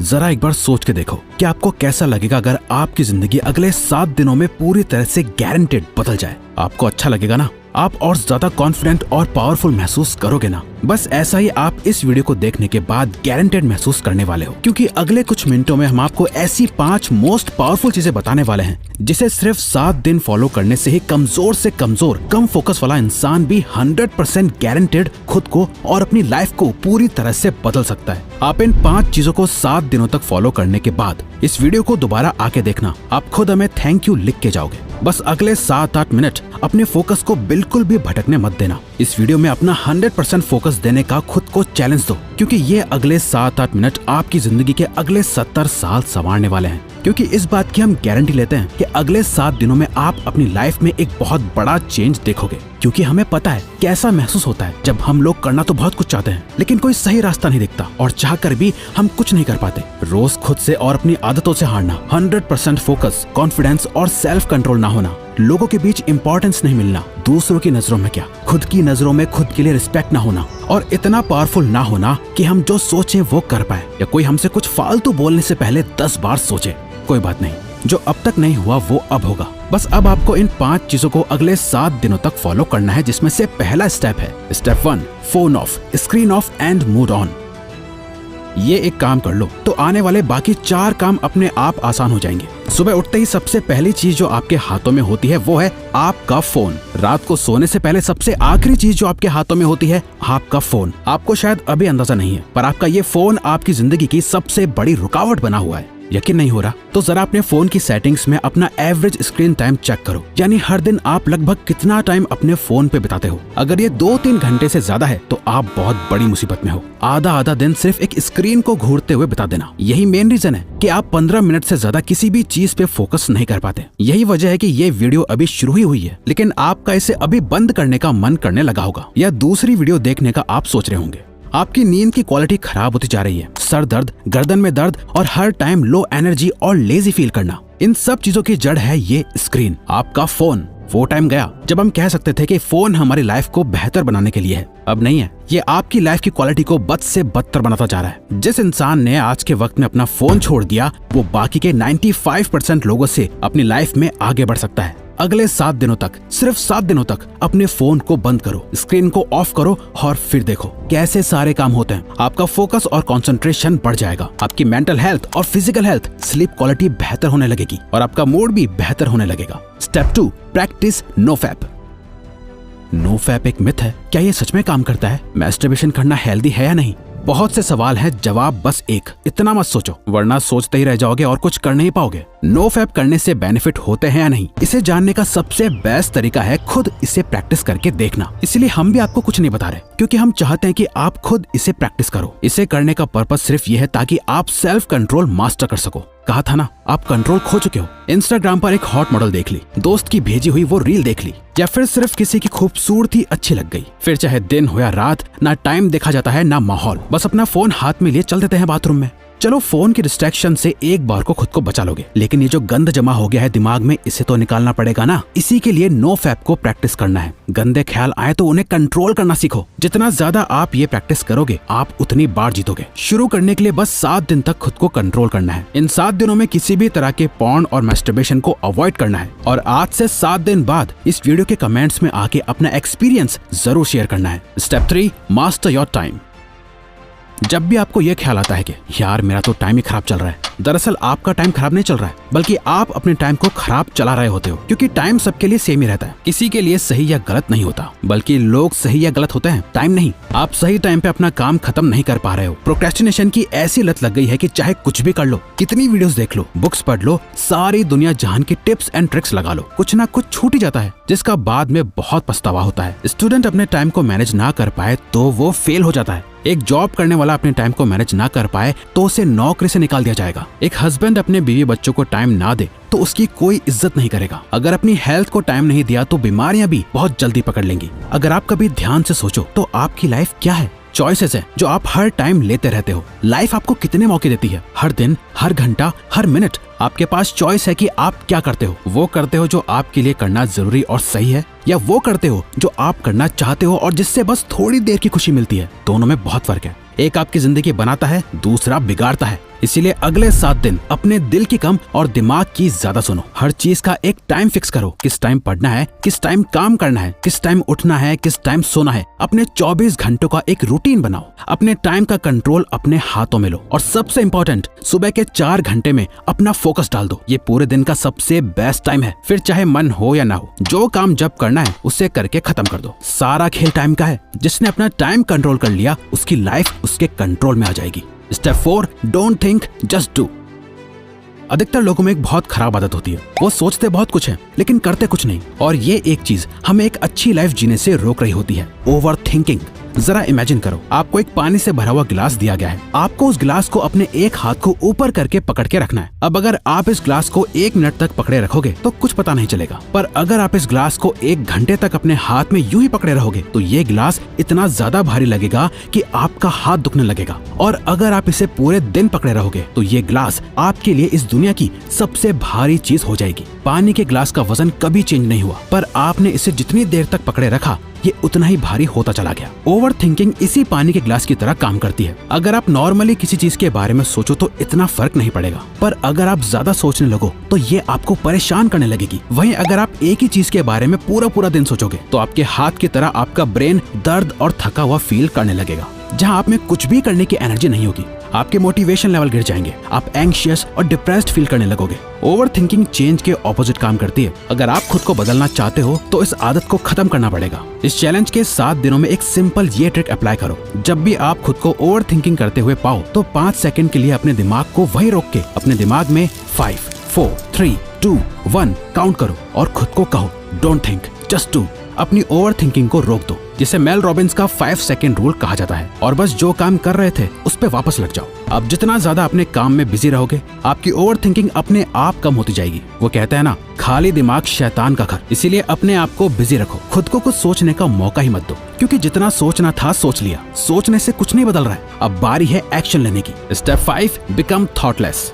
जरा एक बार सोच के देखो कि आपको कैसा लगेगा अगर आपकी जिंदगी अगले 7 दिनों में पूरी तरह से गारंटेड बदल जाए। आपको अच्छा लगेगा ना? आप और ज्यादा कॉन्फिडेंट और पावरफुल महसूस करोगे ना? बस ऐसा ही आप इस वीडियो को देखने के बाद गारंटेड महसूस करने वाले हो, क्योंकि अगले कुछ मिनटों में हम आपको ऐसी 5 मोस्ट पावरफुल चीजें बताने वाले हैं जिसे सिर्फ 7 दिन फॉलो करने से ही कमजोर से कमजोर कम फोकस वाला इंसान भी 100% गारंटेड खुद को और अपनी लाइफ को पूरी तरह से बदल सकता है। आप इन 5 चीजों को 7 दिनों तक फॉलो करने के बाद इस वीडियो को दोबारा आके देखना, आप खुद हमें थैंक यू लिख के जाओगे। बस अगले 7-8 मिनट अपने फोकस को बिल्कुल भी भटकने मत देना। इस वीडियो में अपना 100% फोकस देने का खुद को चैलेंज दो, क्योंकि ये अगले 7-8 मिनट आपकी जिंदगी के अगले 70 साल संवारने वाले हैं। क्योंकि इस बात की हम गारंटी लेते हैं कि अगले 7 दिनों में आप अपनी लाइफ में एक बहुत बड़ा चेंज देखोगे, क्योंकि हमें पता है कैसा महसूस होता है जब हम लोग करना तो बहुत कुछ चाहते हैं लेकिन कोई सही रास्ता नहीं दिखता और चाहकर भी हम कुछ नहीं कर पाते। रोज खुद से और अपनी आदतों से हारना, 100% फोकस, कॉन्फिडेंस और सेल्फ कंट्रोल ना होना, लोगों के बीच इंपॉर्टेंस नहीं मिलना, दूसरों की नजरों में क्या खुद की नजरों में खुद के लिए रिस्पेक्ट ना होना और इतना पावरफुल ना होना कि हम जो सोचे वो कर पाए, या कोई हमसे कुछ फालतू बोलने से पहले 10 बार सोचे। कोई बात नहीं, जो अब तक नहीं हुआ वो अब होगा। बस अब आपको इन 5 चीजों को अगले 7 दिनों तक फॉलो करना है, जिसमें से पहला स्टेप है step 1, phone of, screen of and mood on. ये एक काम कर लो तो आने वाले बाकी 4 काम अपने आप आसान हो जाएंगे। सुबह उठते ही सबसे पहली चीज जो आपके हाथों में होती है वो है आपका फोन। रात को सोने से पहले सबसे आखिरी चीज जो आपके हाथों में होती है आपका फोन। आपको शायद अभी अंदाजा नहीं है, पर आपका ये फोन आपकी जिंदगी की सबसे बड़ी रुकावट बना हुआ है। यकीन नहीं हो रहा तो जरा अपने फोन की सेटिंग्स में अपना एवरेज स्क्रीन टाइम चेक करो, यानी हर दिन आप लगभग कितना टाइम अपने फोन पे बिताते हो। अगर ये 2-3 घंटे से ज्यादा है तो आप बहुत बड़ी मुसीबत में हो। आधा दिन सिर्फ एक स्क्रीन को घूरते हुए बिता देना, यही मेन रीजन है कि आप 15 मिनट से ज्यादा किसी भी चीज पे फोकस नहीं कर पाते। यही वजह है कि ये वीडियो अभी शुरू ही हुई है, लेकिन आपका इसे अभी बंद करने का मन करने लगा होगा, या दूसरी वीडियो देखने का आप सोच रहे होंगे। आपकी नींद की क्वालिटी खराब होती जा रही है, सर दर्द, गर्दन में दर्द और हर टाइम लो एनर्जी और लेजी फील करना, इन सब चीजों की जड़ है ये स्क्रीन, आपका फोन। वो टाइम गया जब हम कह सकते थे कि फोन हमारी लाइफ को बेहतर बनाने के लिए है, अब नहीं है। ये आपकी लाइफ की क्वालिटी को बद से बदतर बनाता जा रहा है। जिस इंसान ने आज के वक्त में अपना फोन छोड़ दिया वो बाकी के 95% लोगों से अपनी लाइफ में आगे बढ़ सकता है। अगले 7 दिनों तक, सिर्फ 7 दिनों तक अपने फोन को बंद करो, स्क्रीन को ऑफ करो और फिर देखो कैसे सारे काम होते हैं। आपका फोकस और कंसंट्रेशन बढ़ जाएगा, आपकी मेंटल हेल्थ और फिजिकल हेल्थ, स्लीप क्वालिटी बेहतर होने लगेगी और आपका मूड भी बेहतर होने लगेगा। Step 2, practice NoFap. नोफैप एक मिथ है, क्या ये सच में काम करता है? मैस्टरबेशन करना हेल्दी है या नहीं? बहुत से सवाल हैं, जवाब बस एक, इतना मत सोचो वरना सोचते ही रह जाओगे और कुछ कर नहीं पाओगे। नोफैप करने से बेनिफिट होते हैं या नहीं, इसे जानने का सबसे बेस्ट तरीका है खुद इसे प्रैक्टिस करके देखना। इसलिए हम भी आपको कुछ नहीं बता रहे, क्योंकि हम चाहते हैं कि आप खुद इसे प्रैक्टिस करो। इसे करने का पर्पस सिर्फ ये है ताकि आप सेल्फ कंट्रोल मास्टर कर सको। कहा था ना, आप कंट्रोल खो चुके हो। इंस्टाग्राम पर एक हॉट मॉडल देख ली, दोस्त की भेजी हुई वो रील देख ली, या फिर सिर्फ किसी की खूबसूरती अच्छी लग गई, फिर चाहे दिन हो या रात, ना टाइम देखा जाता है ना माहौल, बस अपना फोन हाथ में लिए चल देते हैं बाथरूम में। चलो फोन की डिस्ट्रैक्शन से एक बार को खुद को बचा लोगे, लेकिन ये जो गंद जमा हो गया है दिमाग में, इसे तो निकालना पड़ेगा ना। इसी के लिए नोफैप को प्रैक्टिस करना है। गंदे ख्याल आए तो उन्हें कंट्रोल करना सीखो। जितना ज्यादा आप ये प्रैक्टिस करोगे आप उतनी बार जीतोगे। शुरू करने के लिए बस 7 दिन तक खुद को कंट्रोल करना है। इन 7 दिनों में किसी भी तरह के पॉर्न और मैस्टरबेशन को अवॉइड करना है, और आज से 7 दिन बाद इस वीडियो के कमेंट्स में आके अपना एक्सपीरियंस जरूर शेयर करना है। Step 3, master your time. जब भी आपको यह ख्याल आता है कि यार मेरा तो टाइम ही खराब चल रहा है, दरअसल आपका टाइम खराब नहीं चल रहा है, बल्कि आप अपने टाइम को खराब चला रहे होते हो। क्योंकि टाइम सबके लिए सेम ही रहता है, किसी के लिए सही या गलत नहीं होता, बल्कि लोग सही या गलत होते हैं, टाइम नहीं। आप सही टाइम पे अपना काम खत्म नहीं कर पा रहे हो। प्रोक्रेस्टिनेशन की ऐसी लत लग गई है कि चाहे कुछ भी कर लो, कितनी वीडियोस देख लो, बुक्स पढ़ लो, सारी दुनिया जहान की टिप्स एंड ट्रिक्स लगा लो, कुछ ना कुछ छूट ही जाता है, जिसका बाद में बहुत पछतावा होता है। स्टूडेंट अपने टाइम को मैनेज ना कर पाए तो वो फेल हो जाता है। एक जॉब करने वाला अपने टाइम को मैनेज ना कर पाए तो उसे नौकरी से निकाल दिया जाएगा। एक हस्बैंड अपने बीवी बच्चों को टाइम ना दे तो उसकी कोई इज्जत नहीं करेगा। अगर अपनी हेल्थ को टाइम नहीं दिया तो बीमारियां भी बहुत जल्दी पकड़ लेंगी। अगर आप कभी ध्यान से सोचो तो आपकी लाइफ क्या है? चॉइसेस है जो आप हर टाइम लेते रहते हो। लाइफ आपको कितने मौके देती है? हर दिन, हर घंटा, हर मिनट आपके पास चॉइस है कि आप क्या करते हो। वो करते हो जो आपके लिए करना जरूरी और सही है, या वो करते हो जो आप करना चाहते हो और जिससे बस थोड़ी देर की खुशी मिलती है। दोनों में बहुत फर्क है। एक आपकी जिंदगी बनाता है, दूसरा बिगाड़ता है। इसीलिए अगले 7 दिन अपने दिल की कम और दिमाग की ज्यादा सुनो। हर चीज का एक टाइम फिक्स करो, किस टाइम पढ़ना है, किस टाइम काम करना है, किस टाइम उठना है, किस टाइम सोना है। अपने 24 घंटों का एक रूटीन बनाओ। अपने टाइम का कंट्रोल अपने हाथों में लो और सबसे इम्पोर्टेंट, सुबह के 4 घंटे में अपना फोकस डाल दो। ये पूरे दिन का सबसे बेस्ट टाइम है। फिर चाहे मन हो या ना हो, जो काम जब करना है उसे करके खत्म कर दो। सारा खेल टाइम का है। जिसने अपना टाइम कंट्रोल कर लिया, उसकी लाइफ उसके कंट्रोल में आ जाएगी। Step 4, don't think, just do. अधिकतर लोगों में एक बहुत खराब आदत होती है, वो सोचते बहुत कुछ है लेकिन करते कुछ नहीं। और ये एक चीज हमें एक अच्छी लाइफ जीने से रोक रही होती है, ओवर थिंकिंग। जरा इमेजिन करो, आपको एक पानी से भरा हुआ गिलास दिया गया है। आपको उस गिलास को अपने एक हाथ को ऊपर करके पकड़ के रखना है। अब अगर आप इस गिलास को 1 मिनट तक पकड़े रखोगे तो कुछ पता नहीं चलेगा, पर अगर आप इस गिलास को 1 घंटे तक अपने हाथ में यूं ही पकड़े रहोगे तो ये गिलास इतना ज्यादा भारी लगेगा कि आपका हाथ दुखने लगेगा। और अगर आप इसे पूरे दिन पकड़े रहोगे तो ये गिलास आपके लिए इस दुनिया की सबसे भारी चीज हो जाएगी। पानी के गिलास का वजन कभी चेंज नहीं हुआ, पर आपने इसे जितनी देर तक पकड़े रखा ये उतना ही भारी होता चला गया। ओवर थिंकिंग इसी पानी के ग्लास की तरह काम करती है। अगर आप नॉर्मली किसी चीज के बारे में सोचो तो इतना फर्क नहीं पड़ेगा, पर अगर आप ज्यादा सोचने लगो तो ये आपको परेशान करने लगेगी। वहीं अगर आप एक ही चीज के बारे में पूरा दिन सोचोगे तो आपके हाथ की तरह आपका ब्रेन दर्द और थका हुआ फील करने लगेगा। जहाँ आप में कुछ भी करने की एनर्जी नहीं होगी, आपके मोटिवेशन लेवल गिर जाएंगे, आप एंग्शियस और डिप्रेस्ड फील करने लगोगे। ओवर थिंकिंग चेंज के ऑपोजिट काम करती है। अगर आप खुद को बदलना चाहते हो तो इस आदत को खत्म करना पड़ेगा। इस चैलेंज के 7 दिनों में एक सिंपल ये ट्रिक अप्लाई करो। जब भी आप खुद को ओवर थिंकिंग करते हुए पाओ तो 5 सेकंड के लिए अपने दिमाग को वहीं रोक के अपने दिमाग में 5, 4, 3, 2, 1 काउंट करो और खुद को कहो, डोंट थिंक, जस्ट डू। अपनी ओवर थिंकिंग को रोक दो, जिसे मेल रॉबिन्स का 5 सेकंड रूल कहा जाता है। और बस जो काम कर रहे थे उस पे वापस लग जाओ। अब जितना ज्यादा अपने काम में बिजी रहोगे, आपकी ओवर थिंकिंग अपने आप कम होती जाएगी। वो कहते हैं ना, खाली दिमाग शैतान का घर। इसीलिए अपने आप को बिजी रखो, खुद को कुछ सोचने का मौका ही मत दो, क्योंकि जितना सोचना था सोच लिया। सोचने से कुछ नहीं बदल रहा है, अब बारी है एक्शन लेने की। Step 5, become thoughtless.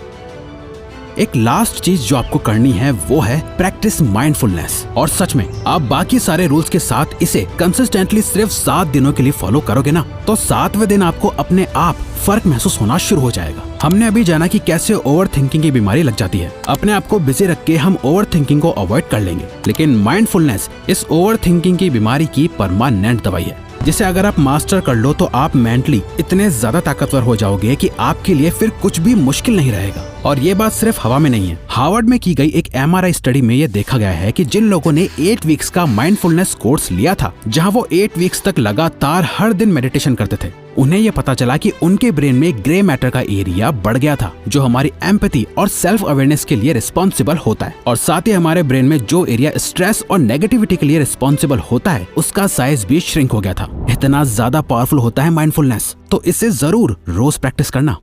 एक लास्ट चीज जो आपको करनी है वो है प्रैक्टिस माइंडफुलनेस। और सच में आप बाकी सारे रूल्स के साथ इसे कंसिस्टेंटली सिर्फ 7 दिनों के लिए फॉलो करोगे ना, तो 7वें दिन आपको अपने आप फर्क महसूस होना शुरू हो जाएगा। हमने अभी जाना कि कैसे ओवर थिंकिंग की बीमारी लग जाती है। अपने आप को बिजी रख के हम ओवर थिंकिंग को अवॉइड कर लेंगे, लेकिन माइंडफुलनेस इस ओवर थिंकिंग की बीमारी की परमानेंट दवाई है, जिसे अगर आप मास्टर कर लो तो आप मेंटली इतने ज्यादा ताकतवर हो जाओगे कि आपके लिए फिर कुछ भी मुश्किल नहीं रहेगा। और ये बात सिर्फ हवा में नहीं है। हार्वर्ड में की गई एक MRI स्टडी में ये देखा गया है कि जिन लोगों ने 8 वीक्स का माइंडफुलनेस कोर्स लिया था, जहां वो 8 वीक्स तक लगातार हर दिन मेडिटेशन करते थे, उन्हें ये पता चला कि उनके ब्रेन में ग्रे मैटर का एरिया बढ़ गया था, जो हमारी एम्पैथी और सेल्फ अवेयरनेस के लिए रिस्पॉन्सिबल होता है। और साथ ही हमारे ब्रेन में जो एरिया स्ट्रेस और नेगेटिविटी के लिए रिस्पॉन्सिबल होता है, उसका साइज भी श्रिंक हो गया था। इतना ज्यादा पावरफुल होता है माइंडफुलनेस, तो इसे जरूर रोज प्रैक्टिस करना।